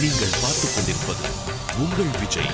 நீங்கள் பார்த்துக் கொண்டிருப்பது உங்கள் விஜய்.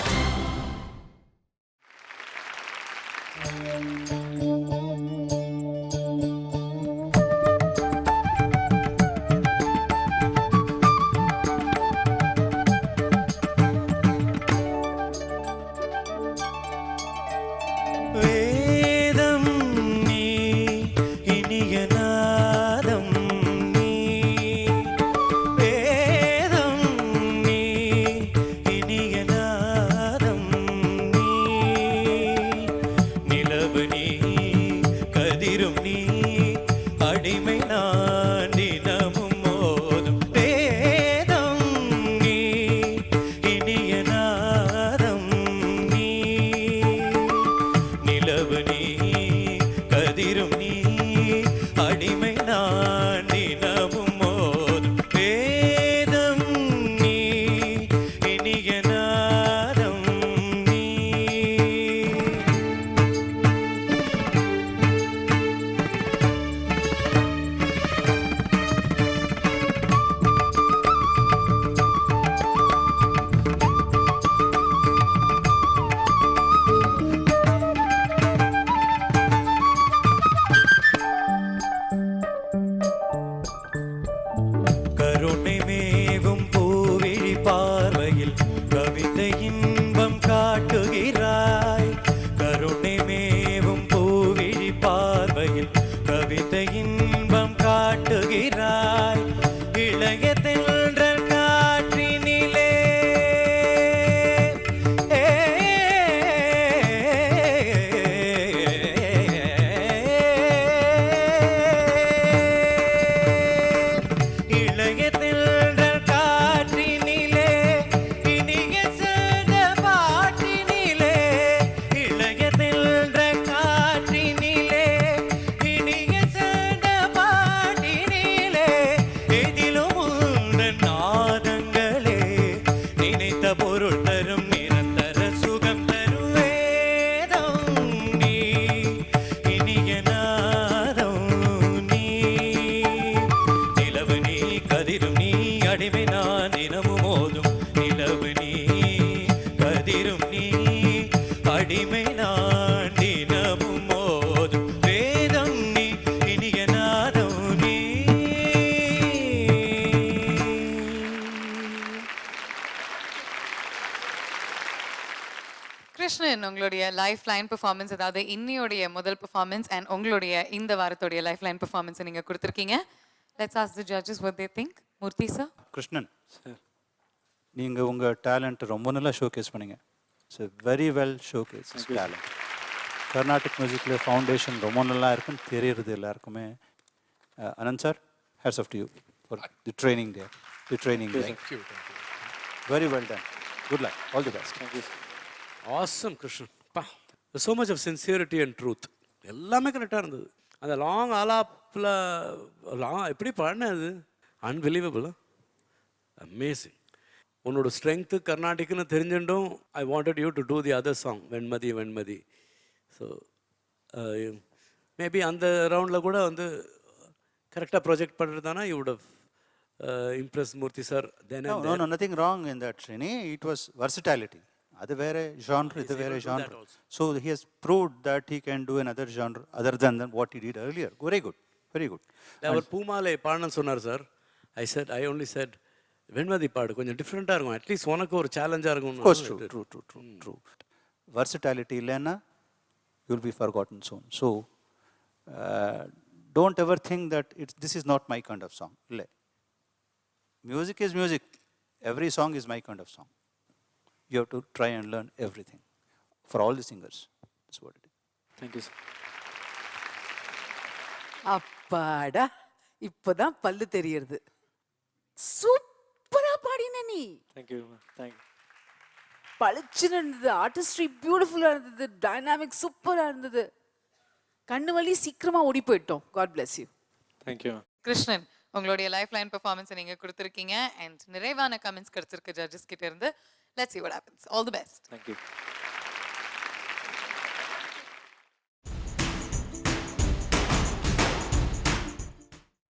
கிருஷ்ணன், உங்களுடைய லைஃப் லைன் பெர்ஃபார்மன்ஸ், அதாவது இன்னியோடைய முதல் பெர்ஃபார்மன்ஸ் அண்ட் உங்களுடைய இந்த வாரத்தோடைய லைஃப் லைன் பெர்ஃபார்மன்ஸ் நீங்க கொடுத்துருக்கீங்க. Let's ask the judges what they think. Murthy sir. Krishnan sir, நீங்க உங்க டேலண்ட் ரொம்ப நல்லா ஷோகேஸ் பண்ணீங்க. It's very well showcase talent. Carnatic மியூசிக்ல ஃபவுண்டேஷன் ரொம்ப நல்லா இருக்குன்னு தெரியுறது எல்லாருக்குமே. Anand sir, hats off to you for the training there. The training there. Thank you. Very well done. Good luck. All the best. Thank you. Awesome Krishnan. பா, so much of sincerity and truth. எல்லாமே கரெக்டாக இருந்தது. அந்த long ஆலாப்பில் எப்படி பாடினது unbelievable, amazing. உன்னோட strength கர்நாடிக்னு தெரிஞ்சுட்டும் I wanted you to do the other song Venmathi Venmathi. So maybe அந்த ரவுண்டில் கூட வந்து கரெக்டாக ப்ரொஜெக்ட் பண்ணுறது தானே you would have impress Murthy sir. Then no, nothing wrong in that, Srini. It was versatility. அது வேற genre, இது வேற genre. So he has proved that he can do another genre other than what he did earlier. Very good, very good. அவர் பூமாலை பாடணும்னு சொன்னார் sir. I only said Venmathi பாடு கொஞ்சம் டிஃப்ரெண்ட்டாக இருக்கும், அட்லீஸ்ட் உனக்கு ஒரு சேலஞ்சாக இருக்கும். Of course, true. Versatility இல்லைன்னா you will be forgotten soon. So don't ever think that this is not my kind of song. இல்லை, music is music. Every song is my kind of song. You have to try and learn everything for all the singers. That's what it is. Thank you, sir. அப்பாடா, இப்போதான் பல்லு தெரியுது. சூப்பரா பாடின நீ. Thank you. பளிச்சுன்னு இருந்தது, ஆர்டிஸ்ட்ரி பியூட்டிஃபுல்லா இருந்தது, டைனாமிக் சூப்பரா இருந்தது. கண்ணு வலி சீக்கிரமா ஓடி போயிட்டோம். God bless you. Thank you. Krishnan, உங்களுடைய லைஃப் லைன் பெர்ஃபார்மன்ஸ் நீங்க கொடுத்துருக்கீங்க அண்ட் நிறைவான கமெண்ட்ஸ் கிடைச்சிருக்கு ஜட்ஜஸ் கிட்ட இருந்து. Let's see what happens. All the best. Thank you.